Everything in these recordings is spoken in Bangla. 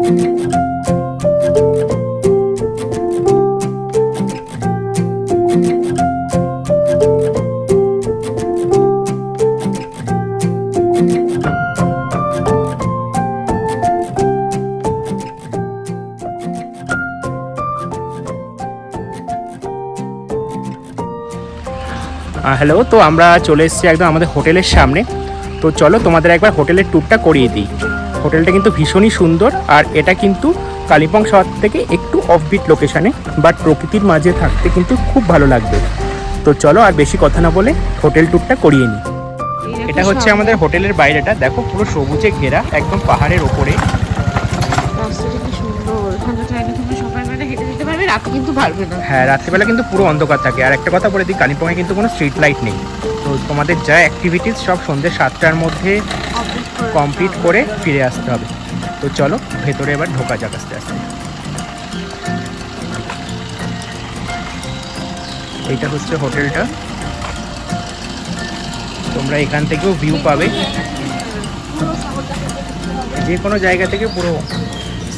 হ্যালো, তো আমরা চলে এসেছি একদম আমাদের হোটেলের সামনে। তো চলো তোমাদের একবার হোটেলের ট্যুরটা করিয়ে দিই। হোটেলটা কিন্তু ভীষণই সুন্দর, আর এটা কিন্তু কালিম্পং শহর থেকে একটু অফবিট লোকেশানে, বাট প্রকৃতির মাঝে থাকতে কিন্তু খুব ভালো লাগবে। তো চলো আর বেশি কথা না বলে হোটেল ট্যুরটা করিয়ে নিই। এটা হচ্ছে আমাদের হোটেলের বাইরেটা, দেখো পুরো সবুজে ঘেরা, একদম পাহাড়ের ওপরে। হ্যাঁ, রাত্রিবেলা কিন্তু পুরো অন্ধকার থাকে। আর একটা কথা বলে দিই, কালিম্পংয়ে কিন্তু কোনো স্ট্রিট লাইট নেই। তো তোমাদের যা অ্যাক্টিভিটিস সব সন্ধ্যে 7টার মধ্যে কমপ্লিট করে ফিরে আসতে হবে। তো চলো ভেতরে এবার ঢোকা যাক আস্তে আস্তে। এইটা হচ্ছে হোটেলটা, তোমরা এখান থেকেও ভিউ পাবে, যে কোনো জায়গা থেকে পুরো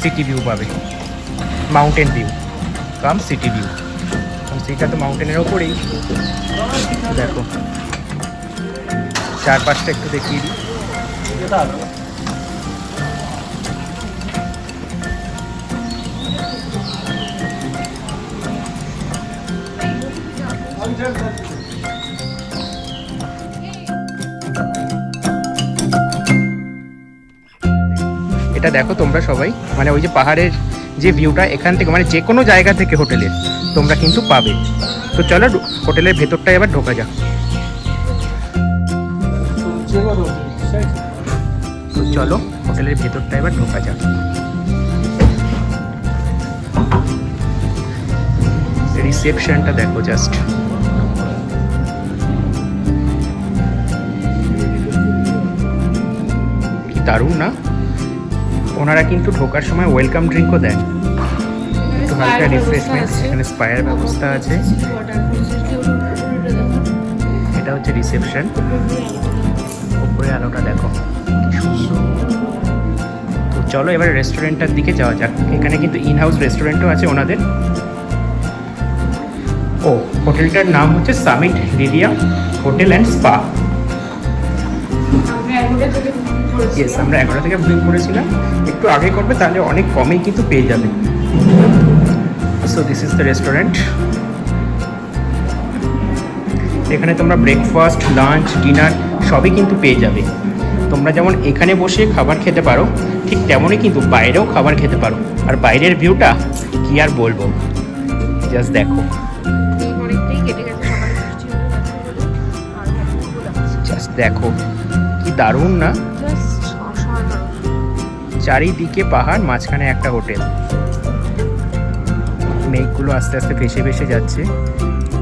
সিটি ভিউ পাবে, মাউন্টেন ভিউ কাম সিটি ভিউ। সিটিটা তো মাউন্টেনের ওপরেই। দেখো চারপাশটা একটু দেখিয়ে দিই। এটা দেখো তোমরা সবাই, মানে ওই যে পাহাড়ের যে ভিউটা এখান থেকে, মানে যে কোনো জায়গা থেকে হোটেলের তোমরা কিন্তু পাবে। তো চলো হোটেলের ভেতরটা এবার ঢোকা যাক। তো চলো হোটেলের ভেতরটা এবার ঢোকা যাক। রিসেপশনটা দেখো জাস্ট, কি দারুণ না? ওনারা কিন্তু ঢোকার সময় ওয়েলকাম ড্রিঙ্কও দেন, একটু হালকা রিফ্রেশমেন্ট। এখানে স্পায়ের ব্যবস্থা আছে। এটা হচ্ছে রিসেপশন, উপরে আলোটা দেখো কি সুন্দর। তো চলো এবার রেস্টুরেন্টটার দিকে যাওয়া যাক। এখানে কিন্তু ইন হাউস রেস্টুরেন্টও আছে ওনাদের। ও, হোটেলটার নাম হচ্ছে summit lilium hotel and spa. Yes, আমরা 11 থেকে বুকিং করেছিলাম। একটু আগে করবে তাহলে অনেক কমেই কিন্তু পেয়ে যাবে। So this is the restaurant. এখানে তোমরা ব্রেকফাস্ট, লাঞ্চ, ডিনার সবই কিন্তু পেয়ে যাবে। তোমরা যেমন এখানে বসে খাবার খেতে পারো, ঠিক তেমনই কিন্তু বাইরেও খাবার খেতে পারো। আর বাইরের ভিউটা কি আর বলবো, জাস্ট দেখো, জাস্ট দেখো কি দারুণ না? চারিদিকে পাহাড়, মাঝখানে একটা হোটেল। মেঘগুলো আস্তে আস্তে ভেসে ভেসে যাচ্ছে,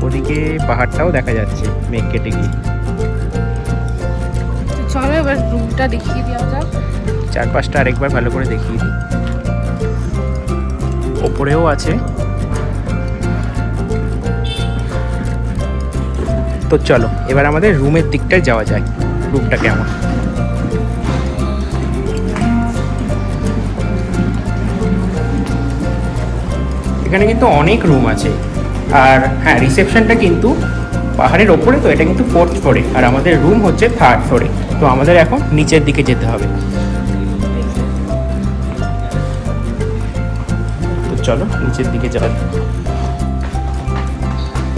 ওদিকে পাহাড়টাও দেখা যাচ্ছে মেঘ কেটে গিয়ে। চলো এবার রুমটা দেখিয়ে দেওয়া যাক। চারপাশটা আরেকবার ভালো করে দেখিয়ে দিই। ওপরেও আছে। তো চলো এবার আমাদের রুমের দিকটায় যাওয়া যায়, রুমটা কেমন। এখানে কিন্তু অনেক রুম আছে। আর হ্যাঁ, রিসেপশনটা কিন্তু পাহাড়ের ওপরে, তো এটা কিন্তু 4th ফ্লোরে, আর আমাদের রুম হচ্ছে 3rd ফ্লোরে। তো আমাদের এখন নিচের দিকে যেতে হবে। তো চলো নিচের দিকে যাওয়া।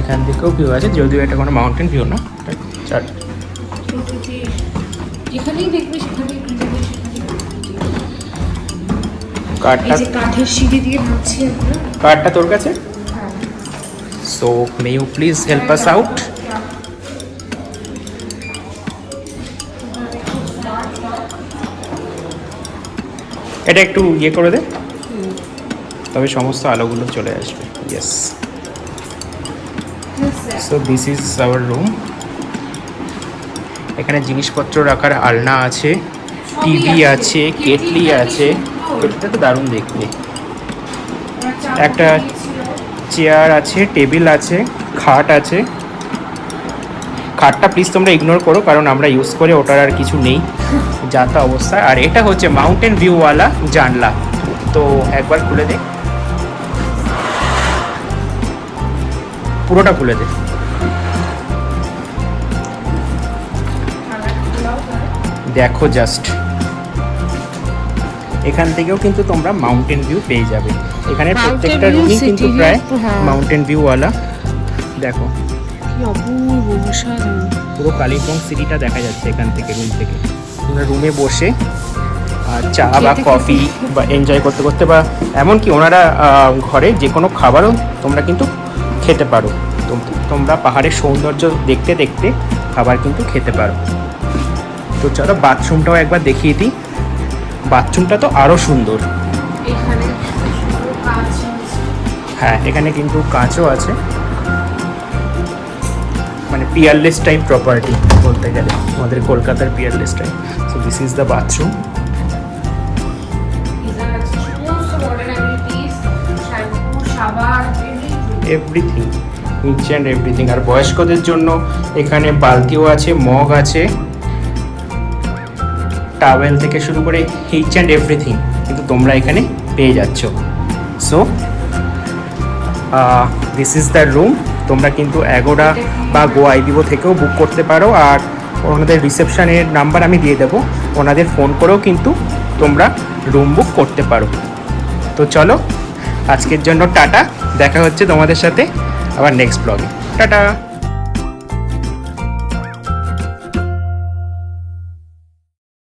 এখান থেকেও ভিউ আছে, যদিও এটা কোনো মাউন্টেন ভিউ না। কাঠের সিঁড়ি দিয়ে নামছি আমরা। কার্ডটা তোর কাছে? So may you please help us out. এটা একটু ইয়ে করে দে, তবে সমস্ত আলোগুলো চলে আসবে। Yes, so this is our room. এখানে জিনিসপত্র রাখার আলনা আছে, টিভি আছে, কেটলি আছে। কেটলিটা তো দারুণ দেখতে। একটা চেয়ার আছে, টেবিল আছে, খাট আছে। খাটটা প্লিজ তোমরা ইগনোর করো, কারণ আমরা ইউজ করে ওটার আর কিছু নেই, যা তা অবস্থা। আর এটা হচ্ছে মাউন্টেন ভিউওয়ালা জানলা। তো একবার খুলে দে, পুরোটা খুলে দে। দেখো জাস্ট, এখান থেকেও কিন্তু তোমরা মাউন্টেন ভিউ পেয়ে যাবে। এখানে প্রত্যেকটা রুমই কিন্তু প্রায় মাউন্টেন ভিউওয়ালা। দেখো কি অপূর্ব অসাধারণ, পুরো কালিম্পং সিটিটা দেখা যাচ্ছে এখান থেকে, রুম থেকে। তোমরা রুমে বসে চা বা কফি বা এনজয় করতে করতে, বা এমনকি ওনারা ঘরে যে কোনো খাবারও তোমরা কিন্তু খেতে পারো। তোমরা পাহাড়ের সৌন্দর্য দেখতে দেখতে খাবার কিন্তু খেতে পারো। তো চলো বাথরুমটাও একবার দেখিয়ে দিই। বাথরুমটা তো আরও সুন্দর। এখানে কাঁচ, হ্যাঁ, এখানে কিন্তু কাঁচও আছে, মানে পিয়ারলেস টাইপ প্রপার্টি বলতে গেলে, আমাদের কলকাতার Peerless type. So this is the bathroom. Everything, each and everything. আর বয়স্কদের জন্য এখানে বালতিও আছে, মগ আছে, টাওয়েল থেকে শুরু করে ইচ অ্যান্ড এভরিথিং কিন্তু তোমরা এখানে পেয়ে যাচ্ছ। So this is the room. তোমরা কিন্তু অ্যাগোডা বা গো আইবিবো থেকেও বুক করতে পারো, আর ওনাদের রিসেপশনের নাম্বার আমি দিয়ে দেবো, ওনাদের ফোন করেও কিন্তু তোমরা রুম বুক করতে পারো। তো চলো আজকের জন্য টাটা, দেখা হচ্ছে তোমাদের সাথে আবার নেক্সট ব্লগে। টাটা।